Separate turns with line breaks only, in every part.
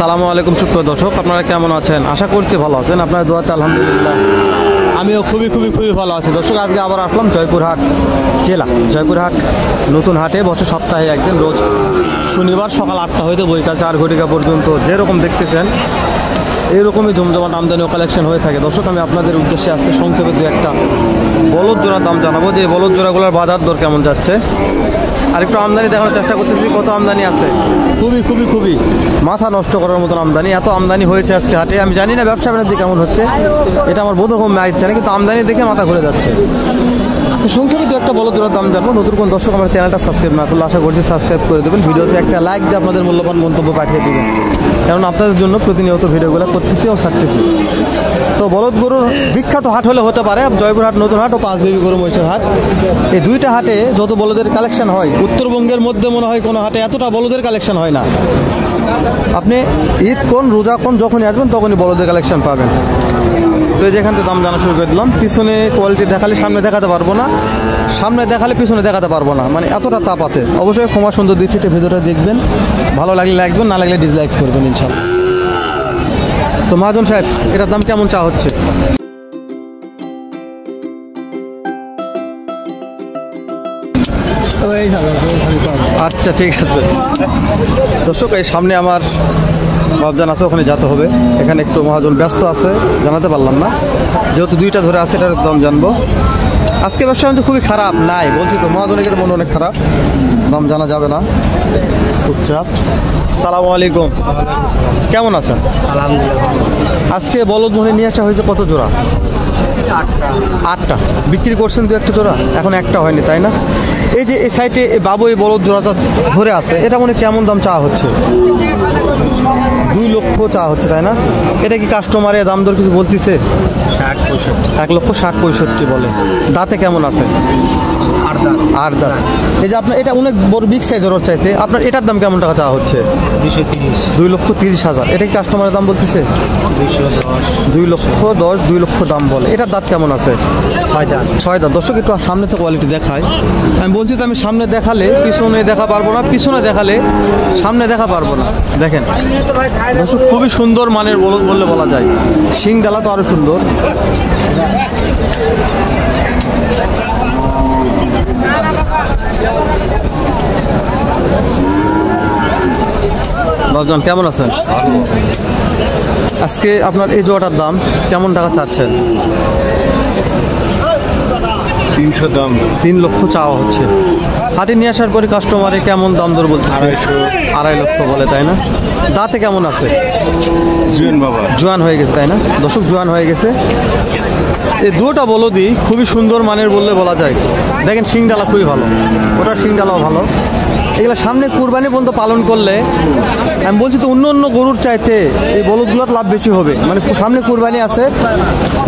আসসালামু আলাইকুম সুপ্রিয় দর্শক, আপনারা কেমন আছেন? আশা করছি ভালো আছেন। আপনার দোয়াতে আলহামদুলিল্লাহ আমিও খুবই ভালো আছি। দর্শক, আজকে আবার আসলাম জয়পুরহাট জেলা। জয়পুরহাট নতুন হাটে বসে সপ্তাহে একদিন, রোজ শনিবার সকাল 8টা হইতে বৈকাল 4 ঘটিকা পর্যন্ত যেরকম দেখতেছেন এইরকমই জমজমাট আমদানি ও কালেকশন হয়ে থাকে। দর্শক, আমি আপনাদের উদ্দেশ্যে আজকে সংক্ষেপে দু একটা বলদ জোড়ার দাম জানাবো, যে বলদ জোড়াগুলোর বাজার দর কেমন যাচ্ছে। আর একটু আমদানি দেখানোর চেষ্টা করতেছি, কত আমদানি আছে। খুবই মাথা নষ্ট করার মতন আমদানি, এত আমদানি হয়েছে আজকে হাটে। আমি জানি না ব্যবসা বাণিজ্য কেমন হচ্ছে, এটা আমার বোধগম্য আসছে না, কিন্তু আমদানি দেখে মাথা ঘুরে যাচ্ছে। তো সংক্ষেপে দু একটা বলদ জোড়ার দাম জানবো। নতুন কোন দর্শক আমার চ্যানেলটা সাবস্ক্রাইব না করলে আশা করছি সাবস্ক্রাইব করে দেবেন, ভিডিওতে একটা লাইক দিয়ে আপনাদের মূল্যবান মন্তব্য পাঠিয়ে দেবেন, কারণ আপনাদের জন্য প্রতিনিয়ত ভিডিওগুলো করতেছি ও ছাড়তেছি। তো বলদ গরুর বিখ্যাত হাট হলে হতে পারে জয়পুরহাট নতুন হাট ও পাঁচবিবি গরু মহিষের হাট। এই দুইটা হাটে যত বলদের কালেকশন হয়, উত্তরবঙ্গের মধ্যে মনে হয় কোনো হাটে এতটা বলদের কালেকশন হয় না। আপনি ঈদ কোন রোজা কোন যখনই আসবেন তখনই বলদের কালেকশন পাবেন। তো যেখান থেকে দাম জানা শুরু করে দিলাম। পিছনে কোয়ালিটি দেখালে সামনে দেখাতে পারবো না, সামনে দেখালে পিছনে দেখাতে পারবো না, মানে এতটা তাপ আছে। অবশ্যই ক্ষমা সুন্দর দিচ্ছি, ভিডিওটা দেখবেন, ভালো লাগলে লাইক করবেন, না লাগলে ডিসলাইক করবেন ইনশাল্লাহ। তো মহাজন সাহেব, এটার দাম কেমন চা হচ্ছে? আচ্ছা, ঠিক আছে। দর্শক, এই সামনে আমার বাবজান আছে, ওখানে যেতে হবে। এখানে একটু মহাজন ব্যস্ত আছে, জানাতে পারলাম না, যেহেতু দুইটা ধরে আছে এটার দাম জানবো। আজকে ব্যবসা কিন্তু খুবই খারাপ নাই, বলছি তো মহাজনের মন অনেক খারাপ, দাম জানা যাবে না, খুব চাপ। সালামু আলাইকুম, কেমন আছেন? আলহামদুলিল্লাহ। আজকে বলদ মনে নিয়ে আসা হয়েছে কত জোড়া? 8টা। বিক্রি করছেন দু একটা জোড়া, এখন একটা হয়নি, তাই না? এই যে এই সাইডে বাবু এই বলদ জোড়াটা ধরে আছে, এটা মনে কেমন দাম চা হচ্ছে? 2 লক্ষ চা হচ্ছে, তাই না? এটা কি কাস্টমারের দাম দর কিছু বলতেছে? 1,60,65,65 বলে। দাঁতে কেমন আছে? 8 দাঁত। এই যে আপনার এটা অনেক বড় বিগ সাইজের চাইতে, আপনার এটার দাম কেমন টাকা চা হচ্ছে? 2,30,000। এটা কি কাস্টমারের দাম বলতেছে? 2,10,000, 2 লক্ষ দাম বলে। এটার দাঁত কেমন আছে? 6 দাঁত। দর্শক, একটু সামনে থেকে কোয়ালিটি দেখায়। আমি বলছি তো, আমি সামনে দেখালে পিছনে দেখা পারবো না, পিছনে দেখালে সামনে দেখা পারবো না। দেখেন দর্শক, খুবই সুন্দর মানের বলদ বললে বলা যায়। শিং ডালা তো আরো সুন্দর। বাবজান, কেমন আছেন? আজকে আপনার এই জোড়াটার দাম কেমন টাকা চাচ্ছেন?
300 দাম।
3 লক্ষ চাওয়া হচ্ছে। হাটে নিয়ে আসার পরে কাস্টমারে কেমন দাম দর বলতে? 2.5 লক্ষ বলে, তাই না? দাঁতে কেমন আছে? জোয়ান হয়ে গেছে, তাই না? দর্শক, জোয়ান হয়ে গেছে। এই দুটা বলদি খুবই সুন্দর মানের বললে বলা যায়। দেখেন শিংডালা খুবই ভালো, ওটার শিংডালাও ভালো। এগুলো সামনে কুরবানি পর্যন্ত পালন করলে, আমি বলছি তো, অন্য গরুর চাইতে এই বলদগুলোর লাভ বেশি হবে। মানে সামনে কুরবানি আছে,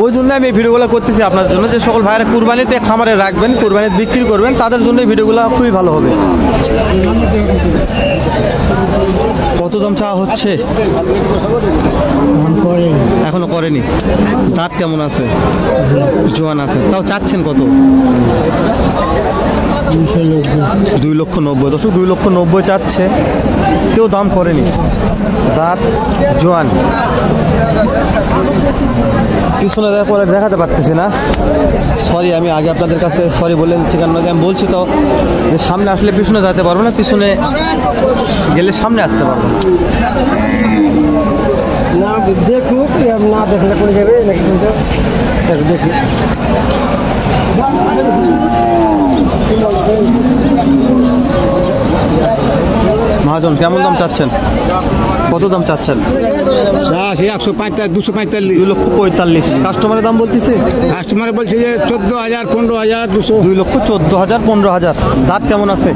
ওই জন্য আমি এই ভিডিওগুলো করতেছি আপনার জন্য, যে সকল ভাইরা কুরবানিতে খামারে রাখবেন, কুরবানিতে বিক্রি করবেন, তাদের জন্য এই ভিডিওগুলো খুবই ভালো হবে। কত দাম চাওয়া হচ্ছে? এখনো করেনি। দাঁত কেমন আছে? জোয়ান আছে। তাও চাচ্ছেন কত? 2,90,000। দর্শক, 2,90,000 চাচ্ছে, কেউ দাম করেনি। দাঁত জোয়ান। পিছনে দেখাতে পারতেছি না, সরি, আমি আগে আপনাদের কাছে সরি বলে দিচ্ছি, কারণ আমি বলছি তো যে সামনে আসলে পিছনে যেতে পারবো না, পিছনে গেলে সামনে আসতে পারবো
না। দেখুক, না দেখলে পড়ে যাবে নাকি? দেখুক।
মহাজন, কেমন দাম চাচ্ছেন? কত দাম চাচ্ছেন?
145, 245।
2,45,000। কাস্টমারের দাম বলতেছে?
কাস্টমার বলছে যে 14,000, 15,000, 200।
2,14,000, 15,000। দাঁত কেমন আছে?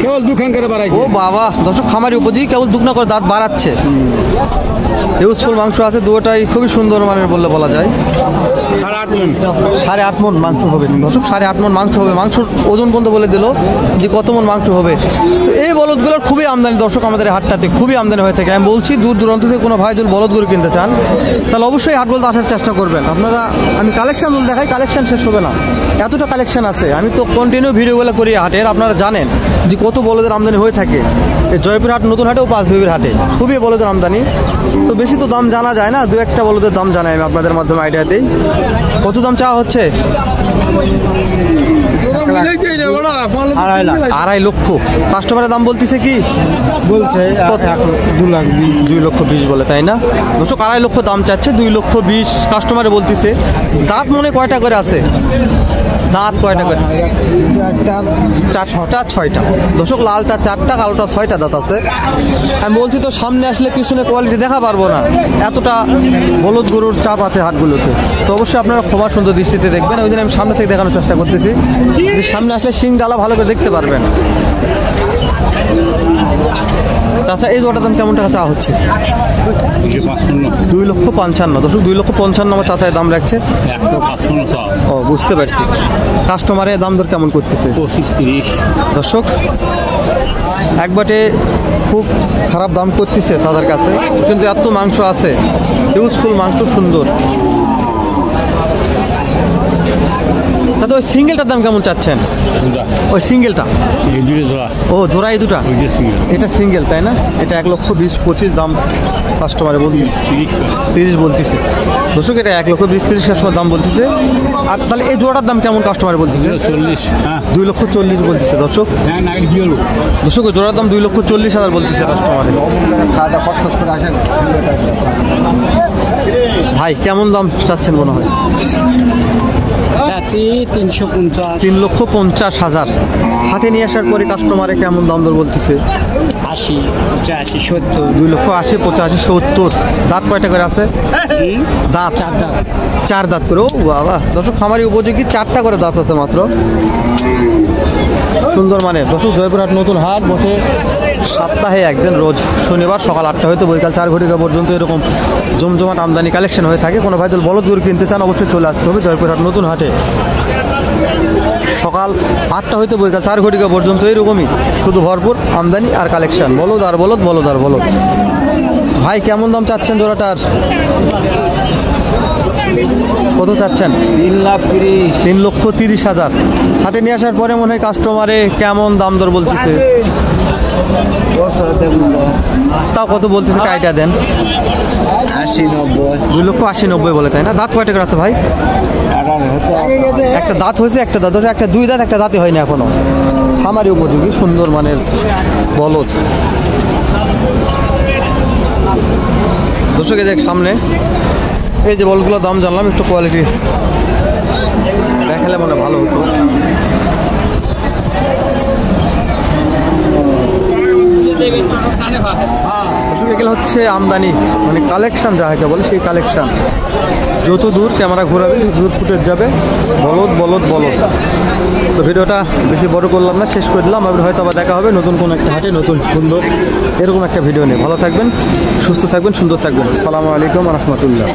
কেবল দুখান করে বাড়াইছে।
ও বাবা, দর্শক, খামারি উপযোগী, কেবল দুখানা করে দাঁত বাড়াচ্ছে। ইউজফুল মাংস আছে, দুটোটাই খুবই সুন্দর মানের বললে বলা যায়। 8.5 মণ মাংস হবে। দর্শক, 8.5 মণ মাংস হবে। মাংসর ওজন পর্যন্ত বলে দিল যে কত মণ মাংস হবে। তো এই বলদগুলোর খুবই আমদানি দর্শক আমাদের এই হাটটাতে, খুবই আমদানি হয়ে থাকে। আমি বলছি দূর দূরান্ত থেকে কোনো ভাই যদি বলদ গরু কিনতে চান তাহলে অবশ্যই হাটগুলোতে আসার চেষ্টা করবেন আপনারা। আমি কালেকশন দেখাই, কালেকশন শেষ হবে না, এতটা কালেকশন আছে। আমি তো কন্টিনিউ ভিডিওগুলো করি হাটের, আপনারা জানেন যে কত বলদের আমদানি হয়ে থাকে। এই জয়পুর হাট, নতুন হাটে ও পাঁচবিবির হাটে খুবই বলদের আমদানি। তো বেশি তো দাম জানা যায় না, দু একটা বলদের দাম জানাই আমি আপনাদের মাধ্যমে আইডিয়া দিই। কত দাম চাওয়া হচ্ছে? 2.5 লক্ষ। কাস্টমারের দাম বলতেছে কি?
বলছে
2,20,000 বলে, তাই না দর্শক? 2.5 লক্ষ দাম চাচ্ছে, 2,20,000 কাস্টমারে বলতেছে। দাঁত মনে কয়টা করে আছে? দাঁত কয়টা করে? 4টা 6টা দর্শক। লালটা 4টা, কালোটা 6টা দাঁত আছে। আমি বলছি তো সামনে আসলে পিছনে কোয়ালিটি দেখা পারবো না, এতটা বলদ গরুর চাপ আছে হাটগুলোতে। তো অবশ্যই আপনারা ক্ষমা সুন্দর দৃষ্টিতে দেখবেন। ওই জন্য আমি সামনে থেকে দেখানোর চেষ্টা করতেছি, যে সামনে আসলে শিং ডালা ভালো করে দেখতে পারবেন। চাচা এই জোড়াটার দাম কেমন টাকা চাওয়া হচ্ছে? 2,55,000 দর্শক। 2,55,000 আমার চাচায় দাম রাখছে। ও বুঝতে পারছি। কাস্টমারের দাম দর কেমন করতেছে?
25-30
দর্শক একবারে খুব খারাপ দাম করতেছে তাদের কাছে, কিন্তু এত মাংস আছে, ইউজফুল মাংস, সুন্দর। দাদা ওই সিঙ্গেলটার দাম কেমন চাচ্ছেন? ওই সিঙ্গেলটা, ও জোড়া এই দুটা, এটা সিঙ্গেল তাই না? এটা 1,20,25 দাম কাস্টমারে বলতেছে, 30 বলতেছে দর্শক। এটা 1,20,30 কাস্টমার দাম বলতেছে। আর তাহলে এই জোড়াটার দাম কেমন কাস্টমারে বলতেছে? 2,40,000 বলতেছে দর্শক। দর্শক জোড়ার দাম 2,40,000 বলতেছে কাস্টমারে। ভাই কেমন দাম চাচ্ছেন মনে হয়? 3,50,000। হাতে নিয়ে আসার পরে কাস্টমারে কেমন দাম দর বলতেছে?
80, 85, 70।
2,80,000, 85,000, 70। দাঁত কয়টা করে আছে? দাঁত 4 দাঁত করে। ও বাবা দর্শক, খামারি উপযোগী 4টা করে দাঁত আছে মাত্র। সুন্দর মানে দর্শক, জয়পুরহাট নতুন হাট বসে সপ্তাহে একদিন, রোজ শনিবার সকাল 8টা হইতে বৈকাল 4 ঘটিকা পর্যন্ত এরকম জমজমাট আমদানি কালেকশন হয়ে থাকে। কোনো ভাই যদি বলদ গরু কিনতে চান অবশ্যই চলে আসতে হবে জয়পুরহাট নতুন হাটে। সকাল 8টা হইতে বৈকাল 4 ঘটিকা পর্যন্ত এরকমই শুধু ভরপুর আমদানি আর কালেকশন। বলদ আর বলদ, বলদ আর বলদ। ভাই কেমন দাম চাচ্ছেন জোড়াটার? কত চাচ্ছেন? 3,30,000। হাটে নিয়ে আসার পরে মনে হয় কাস্টমারে কেমন দাম দর বলতেছে? তাও কত বলতেছে? কাইটা দেন। 2,80,000 বলে, তাই না? দাঁত কয়টা করে আছে ভাই? একটা দাঁত হয়েছে, একটা দাঁত, একটা 2 দাঁত, একটা দাঁতই হয়নি এখনো। খামারি উপযোগী সুন্দর মানের বলদ। দর্শক দেখ সামনে এই যে বলগুলোর দাম জানলাম, একটু কোয়ালিটি দেখালে মনে ভালো হতো। এগুলো হচ্ছে আমদানি মানে কালেকশন, যাকে বলে সেই কালেকশন। যত দূর ক্যামেরা ঘোরাবে দূর ফুটেজ যাবে বলদ বলদ বলদ। তো ভিডিওটা বেশি বড় করলাম না, শেষ করে দিলাম। আবার হয়তো আবার দেখা হবে নতুন কোনো একটা হাটে, নতুন সুন্দর এরকম একটা ভিডিও নিয়ে। ভালো থাকবেন, সুস্থ থাকবেন, সুন্দর থাকবেন। আসসালামু আলাইকুম ওয়া রাহমাতুল্লাহ।